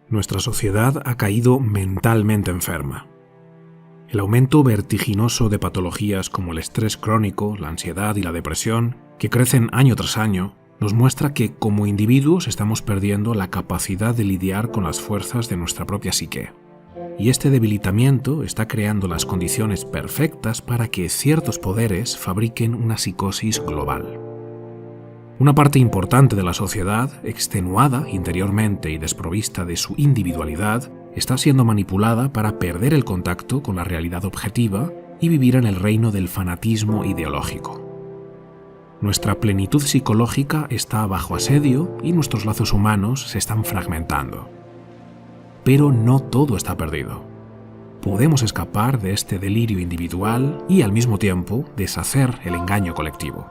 Nuestra sociedad ha caído mentalmente enferma. El aumento vertiginoso de patologías como el estrés crónico, la ansiedad y la depresión, que crecen año tras año, nos muestra que como individuos estamos perdiendo la capacidad de lidiar con las fuerzas de nuestra propia psique. Y este debilitamiento está creando las condiciones perfectas para que ciertos poderes fabriquen una psicosis global. Una parte importante de la sociedad, extenuada interiormente y desprovista de su individualidad, está siendo manipulada para perder el contacto con la realidad objetiva y vivir en el reino del fanatismo ideológico. Nuestra plenitud psicológica está bajo asedio y nuestros lazos humanos se están fragmentando. Pero no todo está perdido. Podemos escapar de este delirio individual y al mismo tiempo deshacer el engaño colectivo.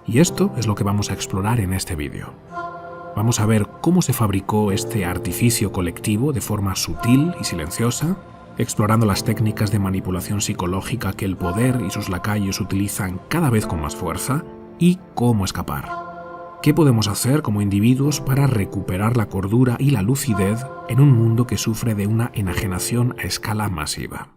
Y esto es lo que vamos a explorar en este vídeo. Vamos a ver cómo se fabricó este artificio colectivo de forma sutil y silenciosa, explorando las técnicas de manipulación psicológica que el poder y sus lacayos utilizan cada vez con más fuerza, y cómo escapar. ¿Qué podemos hacer como individuos para recuperar la cordura y la lucidez en un mundo que sufre de una enajenación a escala masiva?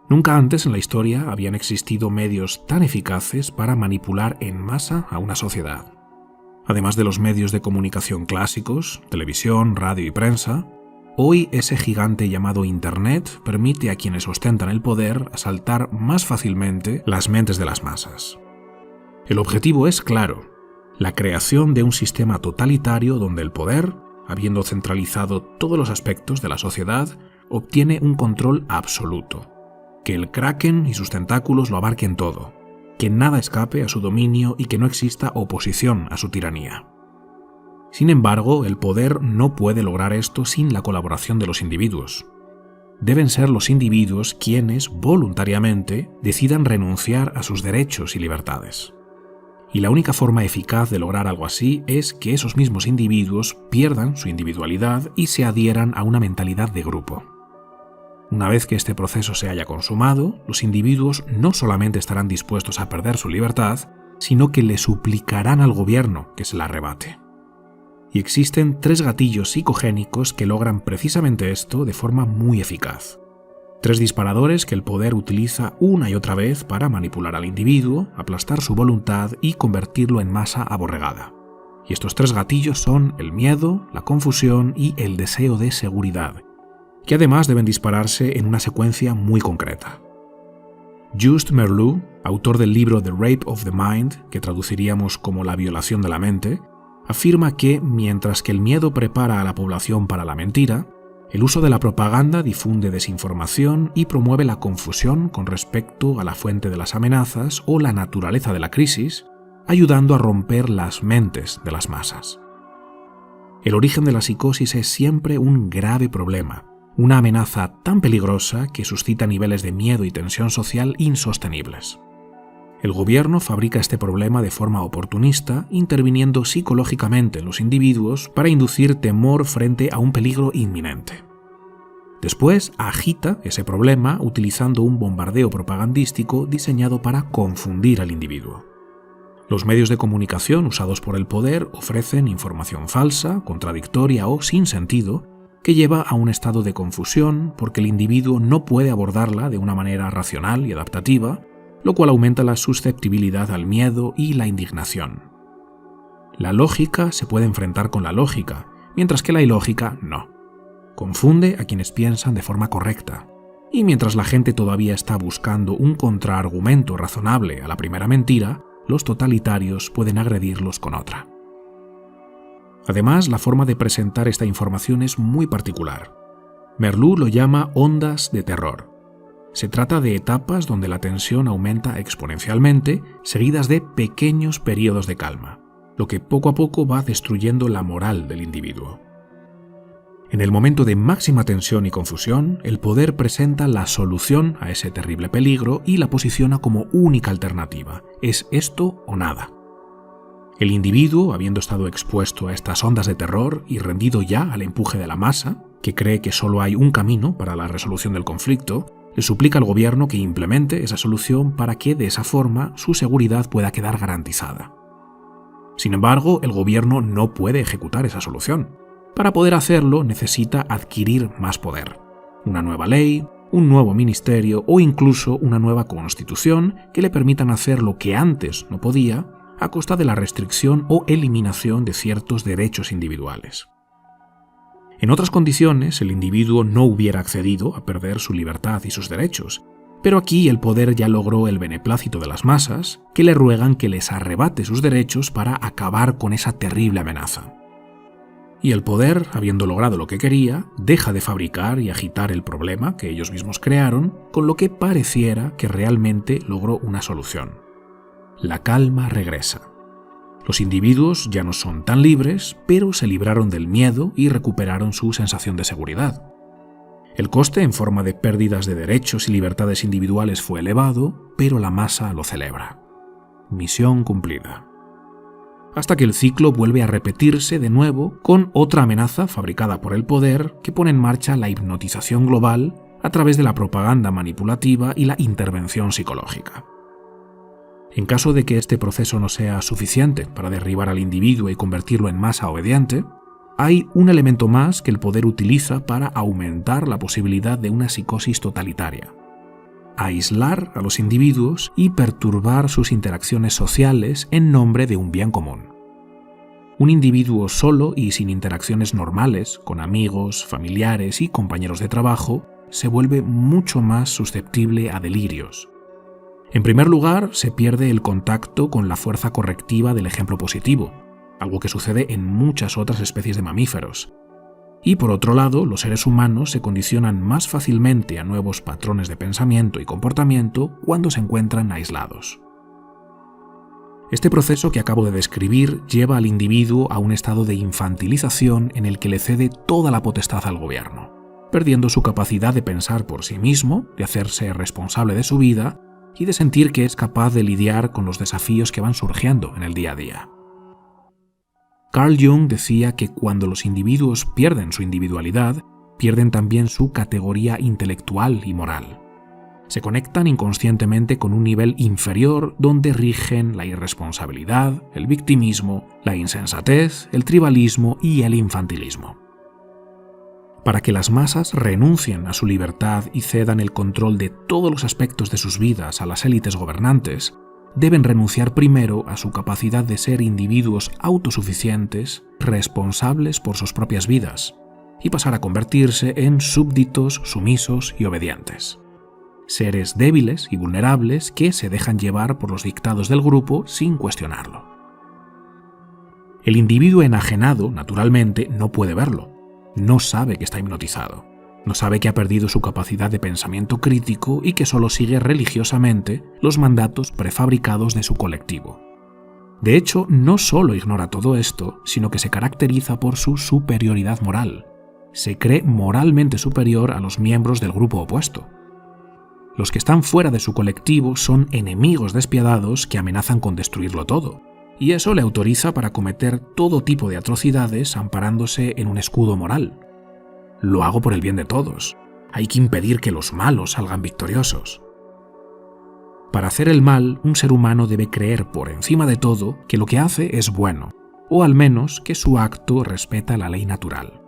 Nunca antes en la historia habían existido medios tan eficaces para manipular en masa a una sociedad. Además de los medios de comunicación clásicos, televisión, radio y prensa, hoy ese gigante llamado Internet permite a quienes ostentan el poder asaltar más fácilmente las mentes de las masas. El objetivo es claro: la creación de un sistema totalitario donde el poder, habiendo centralizado todos los aspectos de la sociedad, obtiene un control absoluto. Que el Kraken y sus tentáculos lo abarquen todo, que nada escape a su dominio y que no exista oposición a su tiranía. Sin embargo, el poder no puede lograr esto sin la colaboración de los individuos. Deben ser los individuos quienes, voluntariamente, decidan renunciar a sus derechos y libertades. Y la única forma eficaz de lograr algo así es que esos mismos individuos pierdan su individualidad y se adhieran a una mentalidad de grupo. Una vez que este proceso se haya consumado, los individuos no solamente estarán dispuestos a perder su libertad, sino que le suplicarán al gobierno que se la arrebate. Y existen 3 gatillos psicogénicos que logran precisamente esto de forma muy eficaz. 3 disparadores que el poder utiliza una y otra vez para manipular al individuo, aplastar su voluntad y convertirlo en masa aborregada. Y estos 3 gatillos son el miedo, la confusión y el deseo de seguridad, que además deben dispararse en una secuencia muy concreta. Just Merleau, autor del libro The Rape of the Mind, que traduciríamos como la violación de la mente, afirma que, mientras que el miedo prepara a la población para la mentira, el uso de la propaganda difunde desinformación y promueve la confusión con respecto a la fuente de las amenazas o la naturaleza de la crisis, ayudando a romper las mentes de las masas. El origen de la psicosis es siempre un grave problema, una amenaza tan peligrosa que suscita niveles de miedo y tensión social insostenibles. El gobierno fabrica este problema de forma oportunista, interviniendo psicológicamente en los individuos para inducir temor frente a un peligro inminente. Después agita ese problema utilizando un bombardeo propagandístico diseñado para confundir al individuo. Los medios de comunicación usados por el poder ofrecen información falsa, contradictoria o sin sentido, que lleva a un estado de confusión porque el individuo no puede abordarla de una manera racional y adaptativa, lo cual aumenta la susceptibilidad al miedo y la indignación. La lógica se puede enfrentar con la lógica, mientras que la ilógica no. Confunde a quienes piensan de forma correcta, y mientras la gente todavía está buscando un contraargumento razonable a la primera mentira, los totalitarios pueden agredirlos con otra. Además, la forma de presentar esta información es muy particular. Merleau lo llama ondas de terror. Se trata de etapas donde la tensión aumenta exponencialmente, seguidas de pequeños periodos de calma, lo que poco a poco va destruyendo la moral del individuo. En el momento de máxima tensión y confusión, el poder presenta la solución a ese terrible peligro y la posiciona como única alternativa. Es esto o nada. El individuo, habiendo estado expuesto a estas ondas de terror y rendido ya al empuje de la masa, que cree que solo hay un camino para la resolución del conflicto, le suplica al gobierno que implemente esa solución para que, de esa forma, su seguridad pueda quedar garantizada. Sin embargo, el gobierno no puede ejecutar esa solución. Para poder hacerlo, necesita adquirir más poder. Una nueva ley, un nuevo ministerio o incluso una nueva constitución que le permitan hacer lo que antes no podía a costa de la restricción o eliminación de ciertos derechos individuales. En otras condiciones, el individuo no hubiera accedido a perder su libertad y sus derechos, pero aquí el poder ya logró el beneplácito de las masas, que le ruegan que les arrebate sus derechos para acabar con esa terrible amenaza. Y el poder, habiendo logrado lo que quería, deja de fabricar y agitar el problema que ellos mismos crearon, con lo que pareciera que realmente logró una solución. La calma regresa. Los individuos ya no son tan libres, pero se libraron del miedo y recuperaron su sensación de seguridad. El coste en forma de pérdidas de derechos y libertades individuales fue elevado, pero la masa lo celebra. Misión cumplida. Hasta que el ciclo vuelve a repetirse de nuevo con otra amenaza fabricada por el poder que pone en marcha la hipnotización global a través de la propaganda manipulativa y la intervención psicológica. En caso de que este proceso no sea suficiente para derribar al individuo y convertirlo en masa obediente, hay un elemento más que el poder utiliza para aumentar la posibilidad de una psicosis totalitaria: aislar a los individuos y perturbar sus interacciones sociales en nombre de un bien común. Un individuo solo y sin interacciones normales con amigos, familiares y compañeros de trabajo se vuelve mucho más susceptible a delirios. En primer lugar, se pierde el contacto con la fuerza correctiva del ejemplo positivo, algo que sucede en muchas otras especies de mamíferos. Y por otro lado, los seres humanos se condicionan más fácilmente a nuevos patrones de pensamiento y comportamiento cuando se encuentran aislados. Este proceso que acabo de describir lleva al individuo a un estado de infantilización en el que le cede toda la potestad al gobierno, perdiendo su capacidad de pensar por sí mismo, de hacerse responsable de su vida y de sentir que es capaz de lidiar con los desafíos que van surgiendo en el día a día. Carl Jung decía que cuando los individuos pierden su individualidad, pierden también su categoría intelectual y moral. Se conectan inconscientemente con un nivel inferior donde rigen la irresponsabilidad, el victimismo, la insensatez, el tribalismo y el infantilismo. Para que las masas renuncien a su libertad y cedan el control de todos los aspectos de sus vidas a las élites gobernantes, deben renunciar primero a su capacidad de ser individuos autosuficientes, responsables por sus propias vidas, y pasar a convertirse en súbditos sumisos y obedientes. Seres débiles y vulnerables que se dejan llevar por los dictados del grupo sin cuestionarlo. El individuo enajenado, naturalmente, no puede verlo. No sabe que está hipnotizado. No sabe que ha perdido su capacidad de pensamiento crítico y que solo sigue religiosamente los mandatos prefabricados de su colectivo. De hecho, no solo ignora todo esto, sino que se caracteriza por su superioridad moral. Se cree moralmente superior a los miembros del grupo opuesto. Los que están fuera de su colectivo son enemigos despiadados que amenazan con destruirlo todo, y eso le autoriza para cometer todo tipo de atrocidades amparándose en un escudo moral. Lo hago por el bien de todos. Hay que impedir que los malos salgan victoriosos. Para hacer el mal, un ser humano debe creer por encima de todo que lo que hace es bueno, o al menos que su acto respeta la ley natural.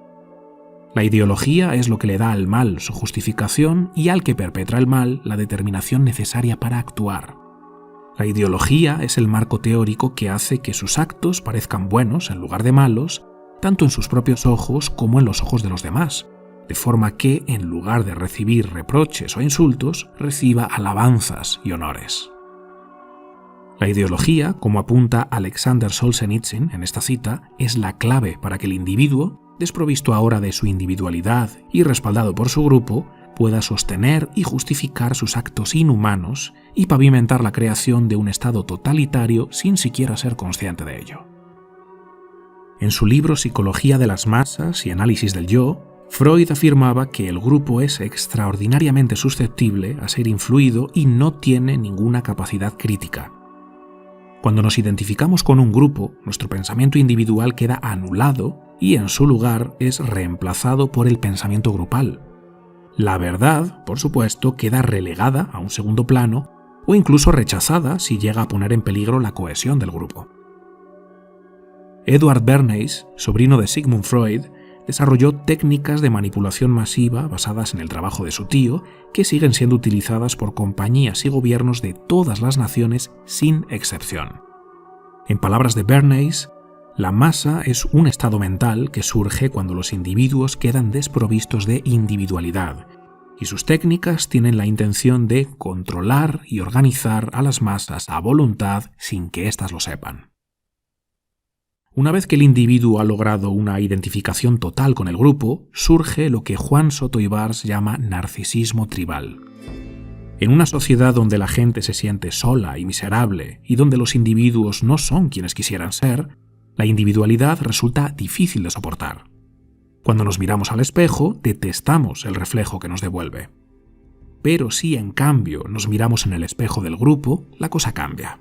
La ideología es lo que le da al mal su justificación y al que perpetra el mal la determinación necesaria para actuar. La ideología es el marco teórico que hace que sus actos parezcan buenos en lugar de malos, tanto en sus propios ojos como en los ojos de los demás, de forma que, en lugar de recibir reproches o insultos, reciba alabanzas y honores. La ideología, como apunta Alexander Solzhenitsyn en esta cita, es la clave para que el individuo, desprovisto ahora de su individualidad y respaldado por su grupo, pueda sostener y justificar sus actos inhumanos y pavimentar la creación de un estado totalitario sin siquiera ser consciente de ello. En su libro Psicología de las masas y análisis del yo, Freud afirmaba que el grupo es extraordinariamente susceptible a ser influido y no tiene ninguna capacidad crítica. Cuando nos identificamos con un grupo, nuestro pensamiento individual queda anulado y en su lugar es reemplazado por el pensamiento grupal. La verdad, por supuesto, queda relegada a un segundo plano o incluso rechazada si llega a poner en peligro la cohesión del grupo. Edward Bernays, sobrino de Sigmund Freud, desarrolló técnicas de manipulación masiva basadas en el trabajo de su tío, que siguen siendo utilizadas por compañías y gobiernos de todas las naciones sin excepción. En palabras de Bernays, la masa es un estado mental que surge cuando los individuos quedan desprovistos de individualidad, y sus técnicas tienen la intención de controlar y organizar a las masas a voluntad sin que éstas lo sepan. Una vez que el individuo ha logrado una identificación total con el grupo, surge lo que Juan Soto Ibars llama narcisismo tribal. En una sociedad donde la gente se siente sola y miserable y donde los individuos no son quienes quisieran ser, la individualidad resulta difícil de soportar. Cuando nos miramos al espejo, detestamos el reflejo que nos devuelve. Pero si en cambio nos miramos en el espejo del grupo, la cosa cambia.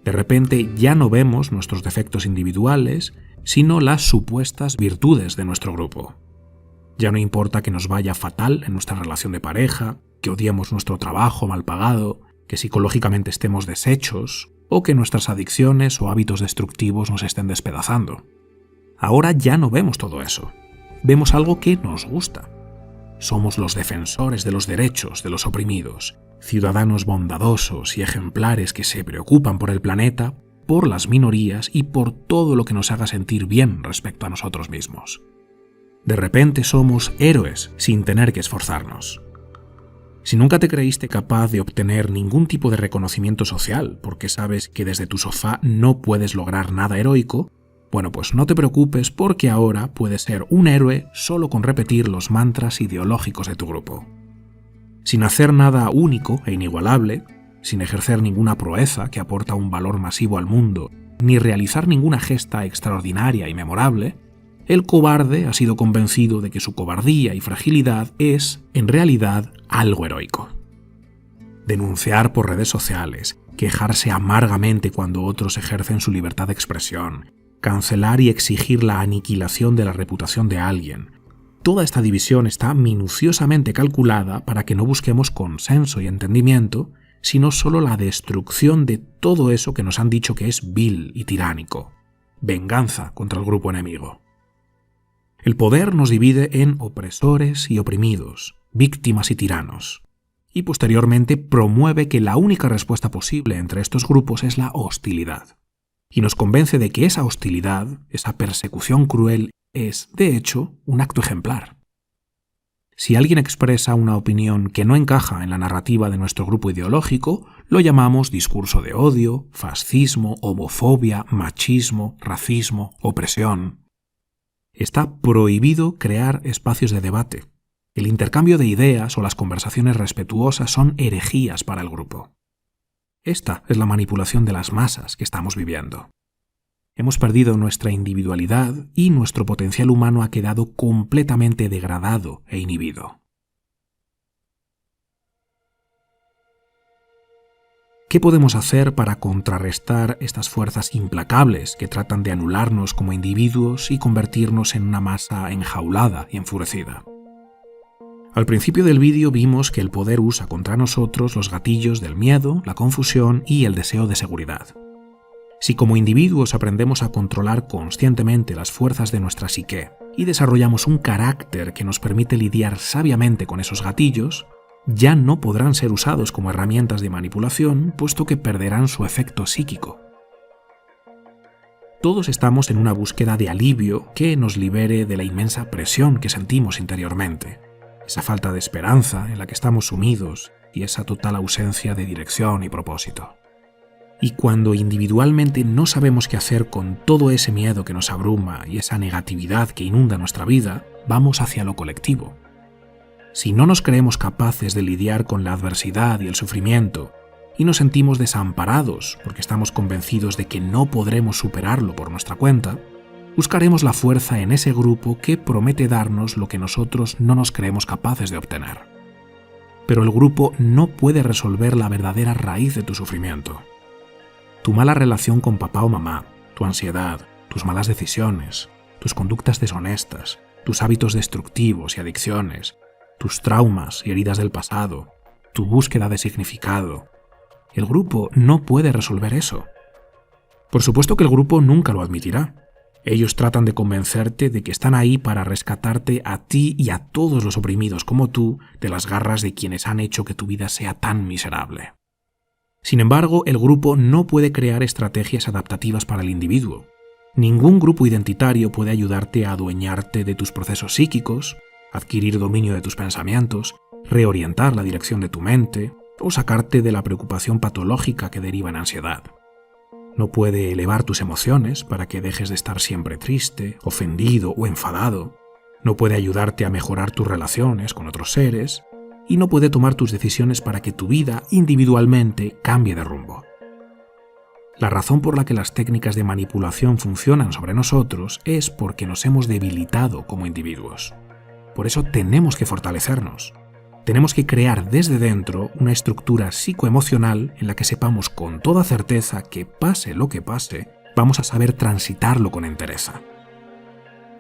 De repente ya no vemos nuestros defectos individuales, sino las supuestas virtudes de nuestro grupo. Ya no importa que nos vaya fatal en nuestra relación de pareja, que odiemos nuestro trabajo mal pagado, que psicológicamente estemos deshechos, o que nuestras adicciones o hábitos destructivos nos estén despedazando. Ahora ya no vemos todo eso. Vemos algo que nos gusta. Somos los defensores de los derechos de los oprimidos, ciudadanos bondadosos y ejemplares que se preocupan por el planeta, por las minorías y por todo lo que nos haga sentir bien respecto a nosotros mismos. De repente somos héroes sin tener que esforzarnos. Si nunca te creíste capaz de obtener ningún tipo de reconocimiento social porque sabes que desde tu sofá no puedes lograr nada heroico, bueno, pues no te preocupes porque ahora puedes ser un héroe solo con repetir los mantras ideológicos de tu grupo. Sin hacer nada único e inigualable, sin ejercer ninguna proeza que aporta un valor masivo al mundo, ni realizar ninguna gesta extraordinaria y memorable, el cobarde ha sido convencido de que su cobardía y fragilidad es, en realidad, algo heroico. Denunciar por redes sociales, quejarse amargamente cuando otros ejercen su libertad de expresión, cancelar y exigir la aniquilación de la reputación de alguien. Toda esta división está minuciosamente calculada para que no busquemos consenso y entendimiento, sino solo la destrucción de todo eso que nos han dicho que es vil y tiránico. Venganza contra el grupo enemigo. El poder nos divide en opresores y oprimidos, víctimas y tiranos, y posteriormente promueve que la única respuesta posible entre estos grupos es la hostilidad. Y nos convence de que esa hostilidad, esa persecución cruel, es, de hecho, un acto ejemplar. Si alguien expresa una opinión que no encaja en la narrativa de nuestro grupo ideológico, lo llamamos discurso de odio, fascismo, homofobia, machismo, racismo, opresión. Está prohibido crear espacios de debate. El intercambio de ideas o las conversaciones respetuosas son herejías para el grupo. Esta es la manipulación de las masas que estamos viviendo. Hemos perdido nuestra individualidad y nuestro potencial humano ha quedado completamente degradado e inhibido. ¿Qué podemos hacer para contrarrestar estas fuerzas implacables que tratan de anularnos como individuos y convertirnos en una masa enjaulada y enfurecida? Al principio del vídeo vimos que el poder usa contra nosotros los gatillos del miedo, la confusión y el deseo de seguridad. Si como individuos aprendemos a controlar conscientemente las fuerzas de nuestra psique y desarrollamos un carácter que nos permite lidiar sabiamente con esos gatillos, ya no podrán ser usados como herramientas de manipulación, puesto que perderán su efecto psíquico. Todos estamos en una búsqueda de alivio que nos libere de la inmensa presión que sentimos interiormente. Esa falta de esperanza en la que estamos sumidos y esa total ausencia de dirección y propósito. Y cuando individualmente no sabemos qué hacer con todo ese miedo que nos abruma y esa negatividad que inunda nuestra vida, vamos hacia lo colectivo. Si no nos creemos capaces de lidiar con la adversidad y el sufrimiento, y nos sentimos desamparados porque estamos convencidos de que no podremos superarlo por nuestra cuenta, buscaremos la fuerza en ese grupo que promete darnos lo que nosotros no nos creemos capaces de obtener. Pero el grupo no puede resolver la verdadera raíz de tu sufrimiento. Tu mala relación con papá o mamá, tu ansiedad, tus malas decisiones, tus conductas deshonestas, tus hábitos destructivos y adicciones, tus traumas y heridas del pasado, tu búsqueda de significado. El grupo no puede resolver eso. Por supuesto que el grupo nunca lo admitirá. Ellos tratan de convencerte de que están ahí para rescatarte a ti y a todos los oprimidos como tú de las garras de quienes han hecho que tu vida sea tan miserable. Sin embargo, el grupo no puede crear estrategias adaptativas para el individuo. Ningún grupo identitario puede ayudarte a adueñarte de tus procesos psíquicos, adquirir dominio de tus pensamientos, reorientar la dirección de tu mente o sacarte de la preocupación patológica que deriva en ansiedad. No puede elevar tus emociones para que dejes de estar siempre triste, ofendido o enfadado. No puede ayudarte a mejorar tus relaciones con otros seres y no puede tomar tus decisiones para que tu vida individualmente cambie de rumbo. La razón por la que las técnicas de manipulación funcionan sobre nosotros es porque nos hemos debilitado como individuos. Por eso tenemos que fortalecernos. Tenemos que crear desde dentro una estructura psicoemocional en la que sepamos con toda certeza que pase lo que pase, vamos a saber transitarlo con entereza.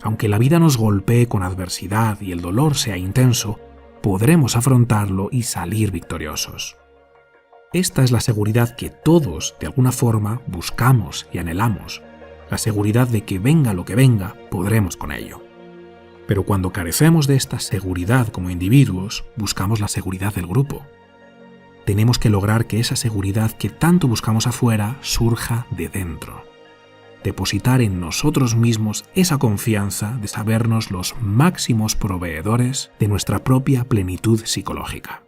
Aunque la vida nos golpee con adversidad y el dolor sea intenso, podremos afrontarlo y salir victoriosos. Esta es la seguridad que todos, de alguna forma, buscamos y anhelamos, la seguridad de que venga lo que venga, podremos con ello. Pero cuando carecemos de esta seguridad como individuos, buscamos la seguridad del grupo. Tenemos que lograr que esa seguridad que tanto buscamos afuera surja de dentro. Depositar en nosotros mismos esa confianza de sabernos los máximos proveedores de nuestra propia plenitud psicológica.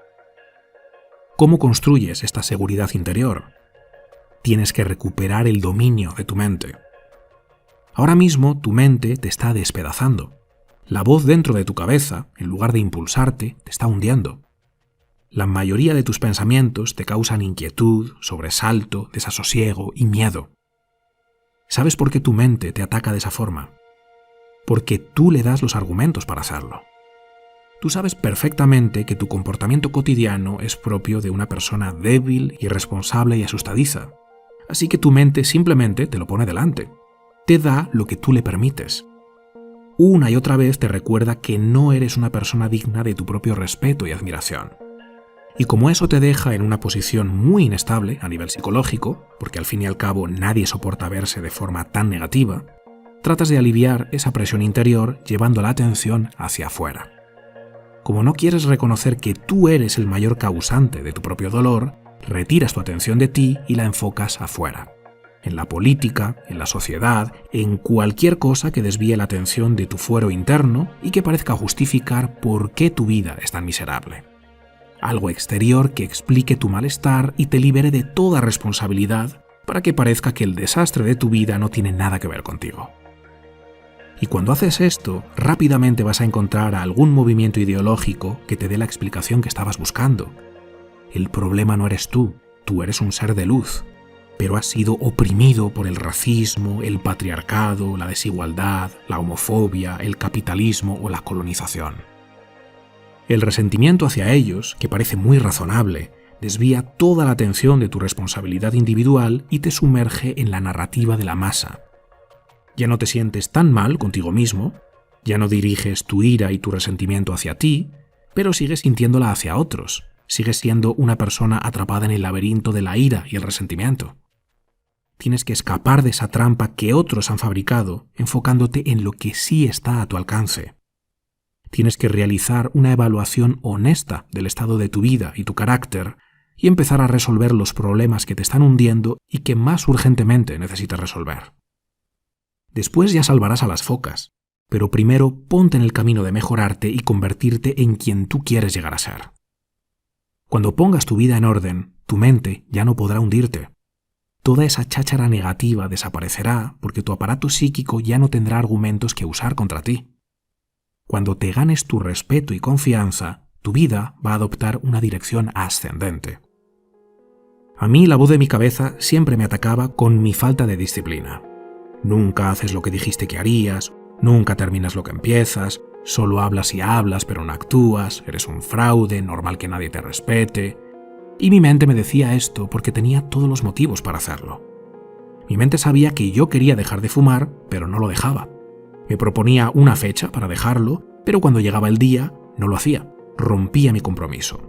¿Cómo construyes esta seguridad interior? Tienes que recuperar el dominio de tu mente. Ahora mismo tu mente te está despedazando. La voz dentro de tu cabeza, en lugar de impulsarte, te está hundiendo. La mayoría de tus pensamientos te causan inquietud, sobresalto, desasosiego y miedo. ¿Sabes por qué tu mente te ataca de esa forma? Porque tú le das los argumentos para hacerlo. Tú sabes perfectamente que tu comportamiento cotidiano es propio de una persona débil, irresponsable y asustadiza. Así que tu mente simplemente te lo pone delante. Te da lo que tú le permites. Una y otra vez te recuerda que no eres una persona digna de tu propio respeto y admiración. Y como eso te deja en una posición muy inestable a nivel psicológico, porque al fin y al cabo nadie soporta verse de forma tan negativa, tratas de aliviar esa presión interior llevando la atención hacia afuera. Como no quieres reconocer que tú eres el mayor causante de tu propio dolor, retiras tu atención de ti y la enfocas afuera. En la política, en la sociedad, en cualquier cosa que desvíe la atención de tu fuero interno y que parezca justificar por qué tu vida es tan miserable. Algo exterior que explique tu malestar y te libere de toda responsabilidad para que parezca que el desastre de tu vida no tiene nada que ver contigo. Y cuando haces esto, rápidamente vas a encontrar algún movimiento ideológico que te dé la explicación que estabas buscando. El problema no eres tú eres un ser de luz, pero has sido oprimido por el racismo, el patriarcado, la desigualdad, la homofobia, el capitalismo o la colonización. El resentimiento hacia ellos, que parece muy razonable, desvía toda la atención de tu responsabilidad individual y te sumerge en la narrativa de la masa. Ya no te sientes tan mal contigo mismo, ya no diriges tu ira y tu resentimiento hacia ti, pero sigues sintiéndola hacia otros, sigues siendo una persona atrapada en el laberinto de la ira y el resentimiento. Tienes que escapar de esa trampa que otros han fabricado, enfocándote en lo que sí está a tu alcance. Tienes que realizar una evaluación honesta del estado de tu vida y tu carácter y empezar a resolver los problemas que te están hundiendo y que más urgentemente necesitas resolver. Después ya salvarás a las focas, pero primero ponte en el camino de mejorarte y convertirte en quien tú quieres llegar a ser. Cuando pongas tu vida en orden, tu mente ya no podrá hundirte. Toda esa cháchara negativa desaparecerá porque tu aparato psíquico ya no tendrá argumentos que usar contra ti. Cuando te ganes tu respeto y confianza, tu vida va a adoptar una dirección ascendente. A mí la voz de mi cabeza siempre me atacaba con mi falta de disciplina. Nunca haces lo que dijiste que harías, nunca terminas lo que empiezas, solo hablas y hablas pero no actúas, eres un fraude, normal que nadie te respete. Y mi mente me decía esto porque tenía todos los motivos para hacerlo. Mi mente sabía que yo quería dejar de fumar, pero no lo dejaba. Me proponía una fecha para dejarlo, pero cuando llegaba el día, no lo hacía, rompía mi compromiso.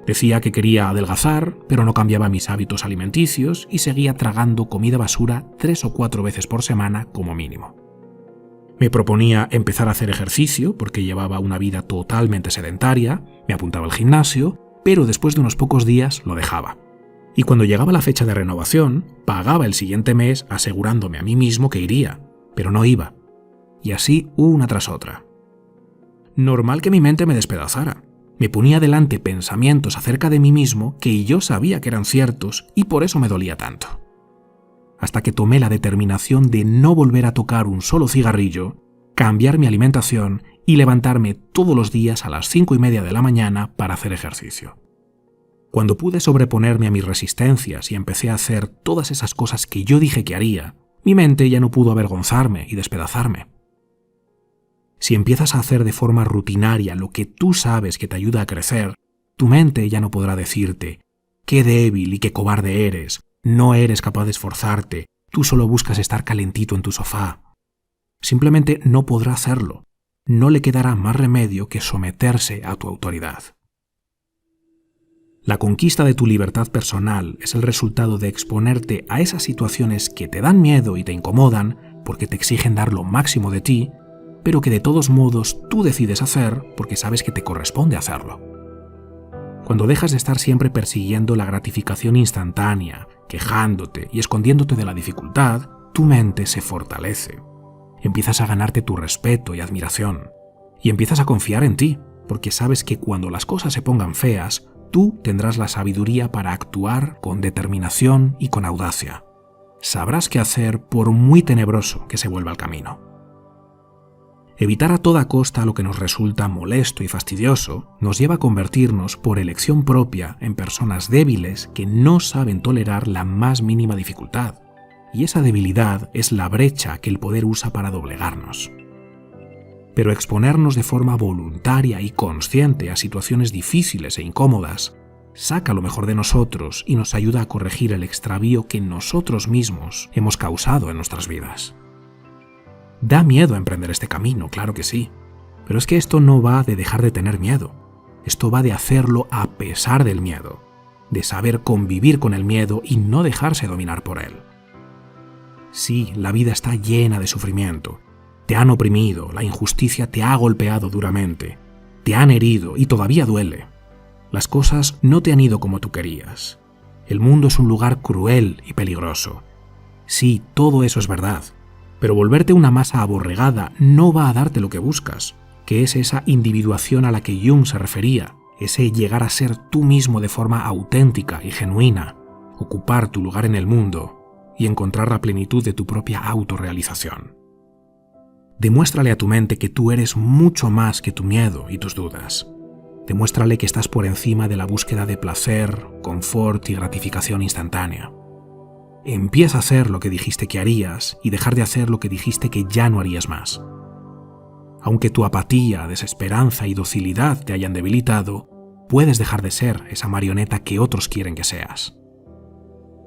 Decía que quería adelgazar, pero no cambiaba mis hábitos alimenticios y seguía tragando comida basura 3 o 4 veces por semana como mínimo. Me proponía empezar a hacer ejercicio porque llevaba una vida totalmente sedentaria, me apuntaba al gimnasio, pero después de unos pocos días lo dejaba. Y cuando llegaba la fecha de renovación, pagaba el siguiente mes asegurándome a mí mismo que iría, pero no iba. Y así una tras otra. Normal que mi mente me despedazara. Me ponía delante pensamientos acerca de mí mismo que yo sabía que eran ciertos y por eso me dolía tanto. Hasta que tomé la determinación de no volver a tocar un solo cigarrillo, cambiar mi alimentación y levantarme todos los días a las 5:30 de la mañana para hacer ejercicio. Cuando pude sobreponerme a mis resistencias y empecé a hacer todas esas cosas que yo dije que haría, mi mente ya no pudo avergonzarme y despedazarme. Si empiezas a hacer de forma rutinaria lo que tú sabes que te ayuda a crecer, tu mente ya no podrá decirte «qué débil y qué cobarde eres, no eres capaz de esforzarte, tú solo buscas estar calentito en tu sofá». Simplemente no podrá hacerlo, no le quedará más remedio que someterse a tu autoridad. La conquista de tu libertad personal es el resultado de exponerte a esas situaciones que te dan miedo y te incomodan porque te exigen dar lo máximo de ti, pero que de todos modos tú decides hacer porque sabes que te corresponde hacerlo. Cuando dejas de estar siempre persiguiendo la gratificación instantánea, quejándote y escondiéndote de la dificultad, tu mente se fortalece. Empiezas a ganarte tu respeto y admiración. Y empiezas a confiar en ti, porque sabes que cuando las cosas se pongan feas, tú tendrás la sabiduría para actuar con determinación y con audacia. Sabrás qué hacer por muy tenebroso que se vuelva el camino. Evitar a toda costa lo que nos resulta molesto y fastidioso nos lleva a convertirnos por elección propia en personas débiles que no saben tolerar la más mínima dificultad, y esa debilidad es la brecha que el poder usa para doblegarnos. Pero exponernos de forma voluntaria y consciente a situaciones difíciles e incómodas saca lo mejor de nosotros y nos ayuda a corregir el extravío que nosotros mismos hemos causado en nuestras vidas. Da miedo emprender este camino, claro que sí, pero es que esto no va de dejar de tener miedo, esto va de hacerlo a pesar del miedo, de saber convivir con el miedo y no dejarse dominar por él. Sí, la vida está llena de sufrimiento, te han oprimido, la injusticia te ha golpeado duramente, te han herido y todavía duele. Las cosas no te han ido como tú querías. El mundo es un lugar cruel y peligroso. Sí, todo eso es verdad. Pero volverte una masa aborregada no va a darte lo que buscas, que es esa individuación a la que Jung se refería, ese llegar a ser tú mismo de forma auténtica y genuina, ocupar tu lugar en el mundo y encontrar la plenitud de tu propia autorrealización. Demuéstrale a tu mente que tú eres mucho más que tu miedo y tus dudas. Demuéstrale que estás por encima de la búsqueda de placer, confort y gratificación instantánea. Empieza a hacer lo que dijiste que harías y dejar de hacer lo que dijiste que ya no harías más. Aunque tu apatía, desesperanza y docilidad te hayan debilitado, puedes dejar de ser esa marioneta que otros quieren que seas.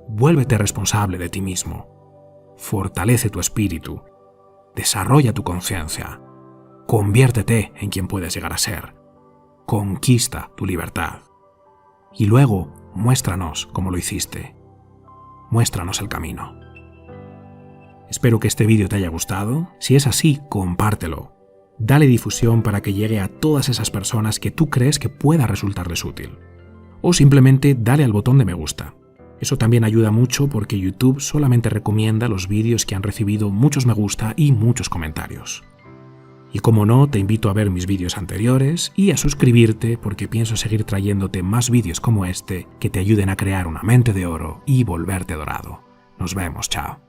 Vuélvete responsable de ti mismo. Fortalece tu espíritu. Desarrolla tu conciencia. Conviértete en quien puedes llegar a ser. Conquista tu libertad. Y luego, muéstranos cómo lo hiciste. Muéstranos el camino. Espero que este vídeo te haya gustado. Si es así, compártelo. Dale difusión para que llegue a todas esas personas que tú crees que pueda resultarles útil. O simplemente dale al botón de me gusta. Eso también ayuda mucho porque YouTube solamente recomienda los vídeos que han recibido muchos me gusta y muchos comentarios. Y como no, te invito a ver mis vídeos anteriores y a suscribirte porque pienso seguir trayéndote más vídeos como este que te ayuden a crear una mente de oro y volverte dorado. Nos vemos, chao.